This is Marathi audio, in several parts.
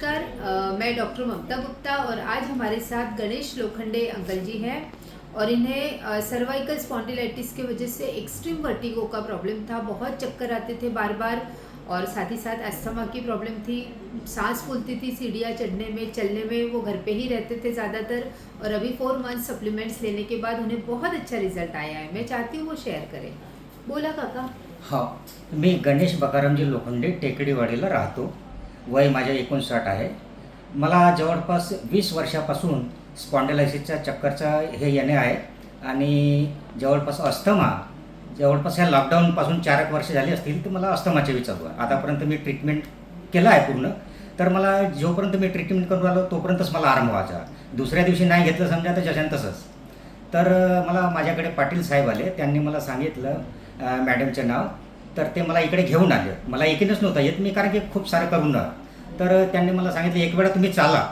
नमस्कार, मैं डॉक्टर ममता गुप्ता और आज हमारे साथ गणेश लोखंडे अंकल जी हैं और इन्हें सर्वाइकल स्पॉन्डिलाइटिस की वजह से एक्सट्रीम वर्टिगो का प्रॉब्लम था। बहुत चक्कर आते थे बार बार और साथ ही साथ अस्थमा की प्रॉब्लम थी। सांस फूलती थी सीढ़ियाँ चढ़ने में, चलने में। वो घर पे ही रहते थे ज़्यादातर और अभी 4 मंथ सप्लीमेंट्स लेने के बाद उन्हें बहुत अच्छा रिजल्ट आया है। मैं चाहती हूँ वो शेयर करें। बोला काका। हा, मी गणेश बकारामजी लोखंडे टेकडीवाडीला राहतो. वय माझ्या 59 आहे. मला जवळपास 20 वर्षापासून स्पॉन्डिलायसिसच्या चक्करचा हे येणे आहे आणि जवळपास अस्थमा जवळपास ह्या लॉकडाऊनपासून 4 वर्ष झाली असतील तर मला अस्थमाचे बी चालू आहे. आतापर्यंत मी ट्रीटमेंट केलं आहे पूर्ण. तर मला जोपर्यंत मी ट्रीटमेंट करून आलो तोपर्यंतच मला आराम व्हायचा. दुसऱ्या दिवशी नाही घेतलं समजा तर जशान तसंच. तर मला माझ्याकडे पाटील साहेब आले. त्यांनी मला सांगितलं मॅडमचे नाव. तर ते मला इकडे घेऊन आले. मला एकीनंच नव्हतं येत मी, कारण की खूप सारं करून तर त्यांनी मला सांगितलं एक वेळा तुम्ही चाला,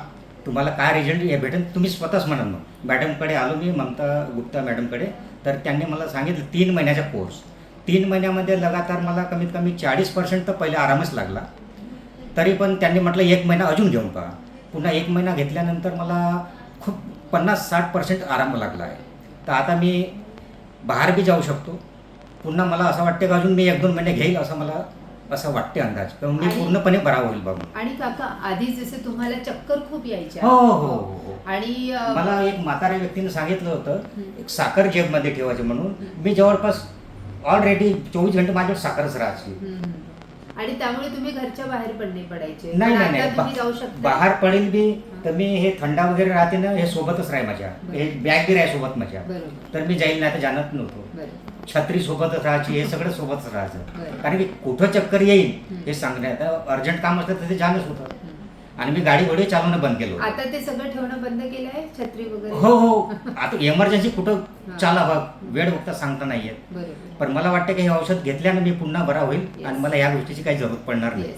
तुम्हाला काय रिझल्ट हे भेटेल तुम्ही स्वतःच म्हणाल. मग मॅडमकडे आलो मी, ममता गुप्ता मॅडमकडे. तर त्यांनी मला सांगितलं 3 महिन्याचा कोर्स. 3 महिन्यामध्ये लगातार मला कमीत कमी 40% तर पहिले आरामच लागला. तरी पण त्यांनी म्हटलं 1 महिना अजून घेऊन पहा. पुन्हा 1 महिना घेतल्यानंतर मला खूप 50-60% आराम लागला आहे. तर आता मी बाहेर बी जाऊ शकतो. पुन्हा मला असं वाटतं की अजून मी 1-2 महिने घेईल असं मला असं वाटते अंदाज. कारण मी पूर्णपणे बरा होईल बाबा. आणि काका आधी जसे तुम्हाला चक्कर खूप यायच्या हो हो हो. आणि मला एक म्हाताऱ्या व्यक्तीने सांगितलं होतं एक साखर जेबमध्ये ठेवायची म्हणून. मी जवळपास ऑलरेडी 24 घंटे माझ्यावर साखरच राहायची. आणि त्यामुळे तुम्ही घरच्या बाहेर पण नाही पडायचे. नाही पण नाही आता तुम्ही जाऊ नाही, शकता. बाहेर पडेल बी तर मी हे थंडा वगैरे राहते ना, हे सोबतच राही माझ्या. हे बॅग बी राही सोबत माझ्या. बरोबर. तर मी जाईल नाही तर जाणत नव्हतो. बरोबर. छत्री सोबतच राहायची, हे सगळं सोबतच राहायचं. बरं. कारण की कुठं चक्कर येईल हे सांगण्यात अर्जंट काम असलं तर ते जाणंच होतं. आणि मी गाडी घोडी चालवणं बंद केलं होतं. आता ते सगळं ठेवणं बंद केलं आहे, छत्री वगैरे. हो हो. आता इमर्जन्सी कुठं चाला बघ, वेळ बघता सांगता नाही येत. बरोबर. पण मला वाटतं की हे औषध घेतल्यानं मी पुन्हा बरा होईल आणि मला या गोष्टीची काही जरूरत पडणार नाही.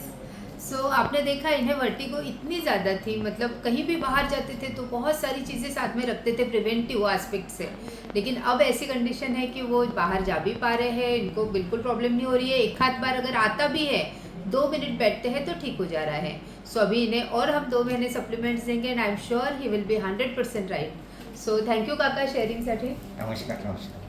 सो आपने देखा इन्हें वर्टिगो इतनी ज़्यादा थी, मतलब कहीं भी बाहर जाते थे तो बहुत सारी चीज़ें साथ में रखते थे प्रिवेंटिव एस्पेक्ट से। लेकिन अब ऐसी कंडीशन है कि वो बाहर जा भी पा रहे हैं, इनको बिल्कुल प्रॉब्लम नहीं हो रही है। एक आध बार अगर आता भी है 2 मिनट बैठते हैं तो ठीक हो जा रहा है। सो अभी इन्हें और हम 2 महीने सप्लीमेंट्स देंगे and I am sure he will be 100% right. So thank you काका शेअरिंगसाठी. नमस्कार नमस्कार.